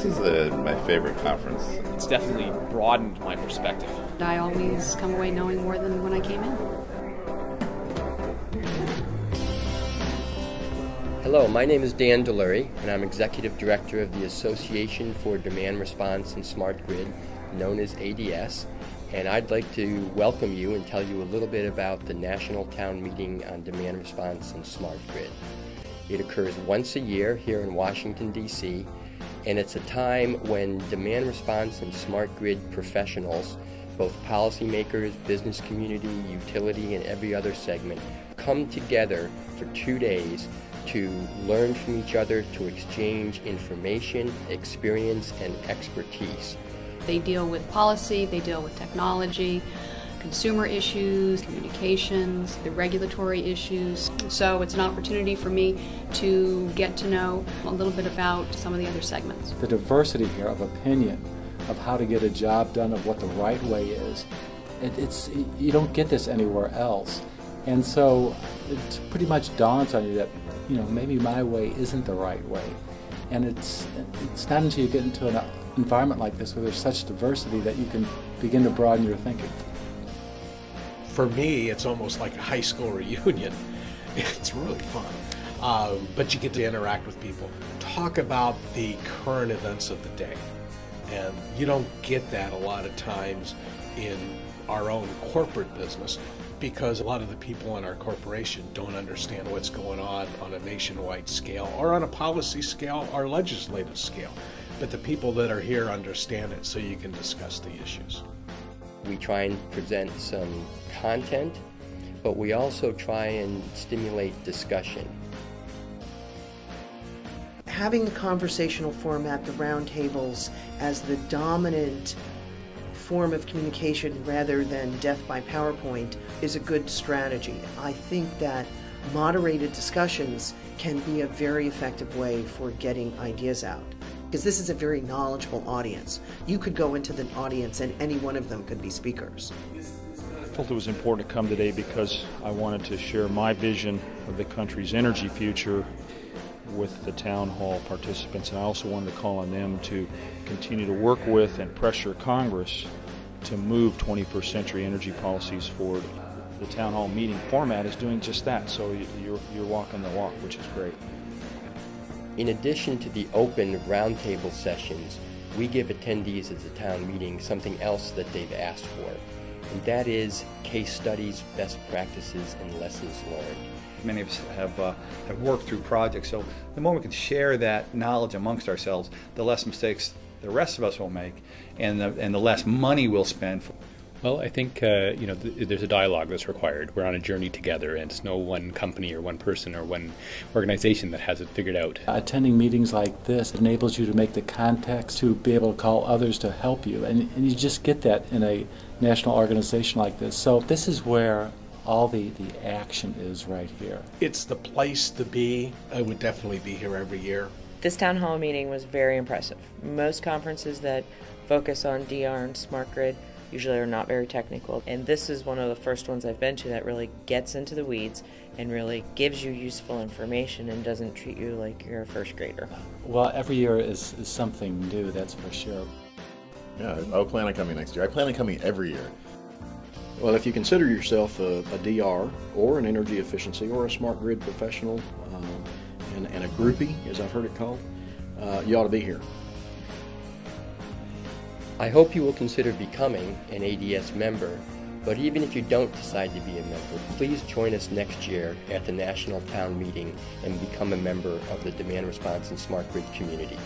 is my favorite conference. It's definitely broadened my perspective. I always come away knowing more than when I came in. Hello, my name is Dan Delury, and I'm Executive Director of the Association for Demand Response and Smart Grid, known as ADS, and I'd like to welcome you and tell you a little bit about the National Town Meeting on Demand Response and Smart Grid. It occurs once a year here in Washington, D.C., and it's a time when demand response and smart grid professionals, both policymakers, business community, utility, and every other segment, come together for 2 days to learn from each other, to exchange information, experience, and expertise. They deal with policy, they deal with technology, consumer issues, communications, the regulatory issues. So it's an opportunity for me to get to know a little bit about some of the other segments. The diversity here of opinion, of how to get a job done, of what the right way is, you don't get this anywhere else. And so it pretty much dawns on you that, maybe my way isn't the right way. And it's not until you get into an environment like this where there's such diversity that you can begin to broaden your thinking. For me, it's almost like a high school reunion. It's really fun. But you get to interact with people, talk about the current events of the day. And you don't get that a lot of times in our own corporate business because a lot of the people in our corporation don't understand what's going on a nationwide scale or on a policy scale or legislative scale. But the people that are here understand it, so you can discuss the issues. We try and present some content, but we also try and stimulate discussion. Having the conversational format, the roundtables, as the dominant form of communication rather than death by PowerPoint is a good strategy. I think that moderated discussions can be a very effective way for getting ideas out. Because this is a very knowledgeable audience. You could go into the audience and any one of them could be speakers. I felt it was important to come today because I wanted to share my vision of the country's energy future with the town hall participants, and I also wanted to call on them to continue to work with and pressure Congress to move 21st century energy policies forward. The town hall meeting format is doing just that, so you're walking the walk, which is great. In addition to the open roundtable sessions, we give attendees at the town meeting something else that they've asked for, and that is case studies, best practices, and lessons learned. Many of us have worked through projects, so the more we can share that knowledge amongst ourselves, the less mistakes the rest of us will make, and the less money we'll spend. Well, I think there's a dialogue that's required. We're on a journey together, and it's no one company or one person or one organization that has it figured out. Attending meetings like this enables you to make the context to be able to call others to help you, and you just get that in a national organization like this. So this is where all the action is right here. It's the place to be. I would definitely be here every year. This town hall meeting was very impressive. Most conferences that focus on DR and smart grid usually are not very technical, and this is one of the first ones I've been to that really gets into the weeds and really gives you useful information and doesn't treat you like you're a first grader. Well, every year is something new, that's for sure. Yeah, I plan on coming next year. I plan on coming every year. Well, if you consider yourself a DR or an energy efficiency or a smart grid professional and a groupie, as I've heard it called, you ought to be here. I hope you will consider becoming an ADS member, but even if you don't decide to be a member, please join us next year at the National Town Meeting and become a member of the Demand Response and Smart Grid community.